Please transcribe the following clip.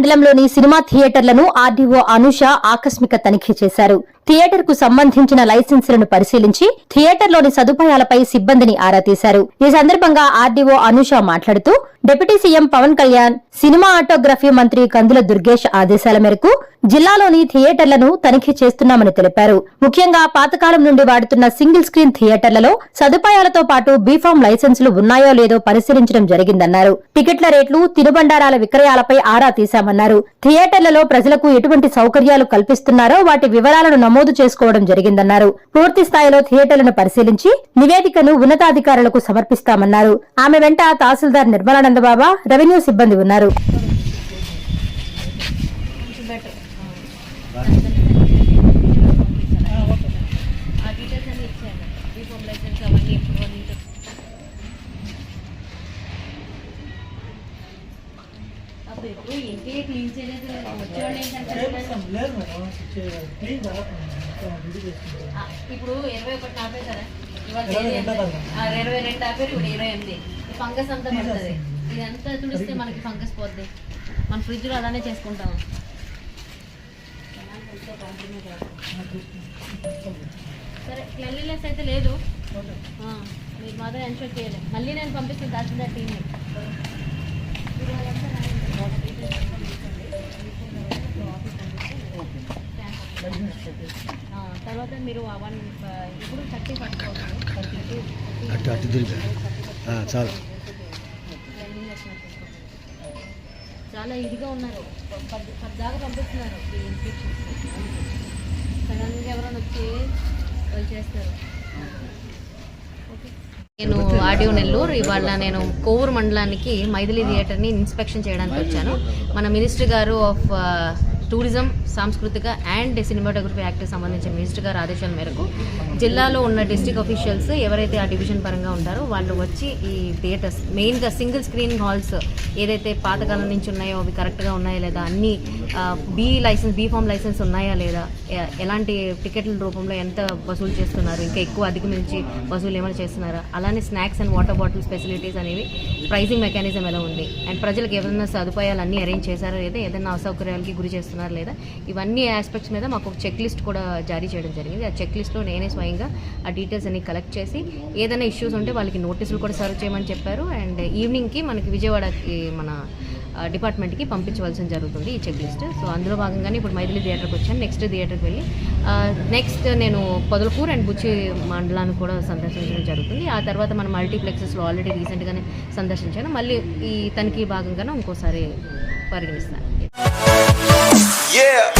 మండలంలోని cinema థియేటర్లను RDO Anusha ఆకస్మిక తనిఖీ చేశారు. థియేటర్ కు సంబంధించిన లైసెన్సులను పరిశీలించి థియేటర్లోని సదుపాయాలపై సిబ్బందిని ఆరా తీశారు. ఈ సందర్భంగా ఆర్డీఓ అనూష మాట్లాడుతూ deputy CM Pawan Kalyan, cinematography మంత్రి కందుల దుర్గేష్ ఆదేశాల మేరకు జిల్లాలోని థియేటర్లను తనిఖీ చేస్తున్నామని తెలిపారు. ముఖ్యంగా పాతకాలం నుండి వాడుతున్న సింగిల్ స్క్రీన్ థియేటర్లలో సదుపాయాలతో పాటు బీఫామ్ లైసెన్సులు ఉన్నాయో లేదో పరిశీలించడం జరిగిందన్నారు. టికెట్ల రేట్లు, తినుబండారాల విక్రయాలపై ఆరా తీశామన్నారు. థియేటర్లలో ప్రజలకు ఎటువంటి సౌకర్యాలు కల్పిస్తున్నారో వాటి వివరాలను నమోదు చేసుకోవడం జరిగిందన్నారు. పూర్తి స్థాయిలో థియేటర్లను పరిశీలించి నివేదికను ఉన్నతాధికారులకు సమర్పిస్తామన్నారు. ఆమె వెంట తహసీల్దార్ నిర్మలానందబాబా, రెవెన్యూ సిబ్బంది ఉన్నారు. ఇప్పుడు 21 ఆపేశారా? ఇవాళ 22 ఆపేరు, ఇప్పుడు 28. ఫంగస్ అంతా పడుతుంది. ఇదంతా తుడిస్తే మనకి ఫంగస్ పోద్ది. మన ఫ్రిడ్జ్లో అలానే చేసుకుంటాము. సరే, క్లెన్లీనెస్ అయితే లేదు, మీరు మాత్రం ఎన్షూర్ చేయాలి. మళ్ళీ నేను పంపిస్తాను తహసీల్దార్ టీమ్ని. తర్వాత మీరు ఇప్పుడు 30 చాలా ఇదిగా ఉన్నారు. 10 దాకా పంపిస్తున్నారు ఈ ఇన్ఫెక్షన్స్. సడన్గా ఎవరైనా వచ్చి వాళ్ళు చేస్తారు. నేను ఆర్డీఓ నెల్లూరు. ఇవాళ నేను కోవూరు మండలానికి మైథిలి థియేటర్ని ఇన్స్పెక్షన్ చేయడానికి వచ్చాను. మన మినిస్టర్ గారు ఆఫ్ టూరిజం, సాంస్కృతిక అండ్ సినిమాటోగ్రఫీ యాక్ట్కి సంబంధించిన మినిస్టర్ గారు ఆదేశాల మేరకు జిల్లాలో ఉన్న డిస్ట్రిక్ట్ ఆఫీషియల్స్ ఎవరైతే ఆ డివిజన్ పరంగా ఉంటారో వాళ్ళు వచ్చి ఈ థియేటర్స్, మెయిన్గా సింగిల్ స్క్రీన్ హాల్స్ ఏదైతే పాతకాలం నుంచి ఉన్నాయో అవి కరెక్ట్గా ఉన్నాయా లేదా, అన్ని బీఫామ్ లైసెన్స్ ఉన్నాయా లేదా, ఎలాంటి టికెట్ల రూపంలో ఎంత వసూలు చేస్తున్నారు, ఇంకా ఎక్కువ అధిక మించి వసూలు ఏమైనా చేస్తున్నారా, అలానే snacks and water bottles facilities అనేవి, ప్రైజింగ్ మెకానిజం ఎలా ఉంది, అండ్ ప్రజలకు ఏదైనా సదుపాయాలు అన్నీ అరేంజ్ చేశారా లేదా, ఏదైనా అసౌకర్యాలకి గురి చేస్తున్నారు లేదా, ఇవన్నీ ఆస్పెక్ట్స్ మీద మాకు ఒక చెక్ లిస్ట్ కూడా జారీ చేయడం జరిగింది. ఆ చెక్ లిస్ట్లో నేనే స్వయంగా ఆ డీటెయిల్స్ అన్ని కలెక్ట్ చేసి ఏదైనా ఇష్యూస్ ఉంటే వాళ్ళకి నోటీసులు కూడా సర్వ్ చేయమని చెప్పారు. అండ్ ఈవినింగ్కి మనకి విజయవాడకి మన డిపార్ట్మెంట్కి పంపించవలసిన జరుగుతుంది ఈ చెక్ లిస్ట్. సో అందులో భాగంగానే ఇప్పుడు మైథిలి థియేటర్కి వచ్చాను. నెక్స్ట్ థియేటర్కి వెళ్ళి నెక్స్ట్ నేను పొదలకూరు అండ్ బుచ్చి మండలాన్ని కూడా సందర్శించడం జరుగుతుంది. ఆ తర్వాత మన మల్టీప్లెక్సెస్లో ఆల్రెడీ రీసెంట్గానే సందర్శించాను. మళ్ళీ ఈ తనిఖీ భాగంగానే ఇంకోసారి పరిగణిస్తాను. Yeah.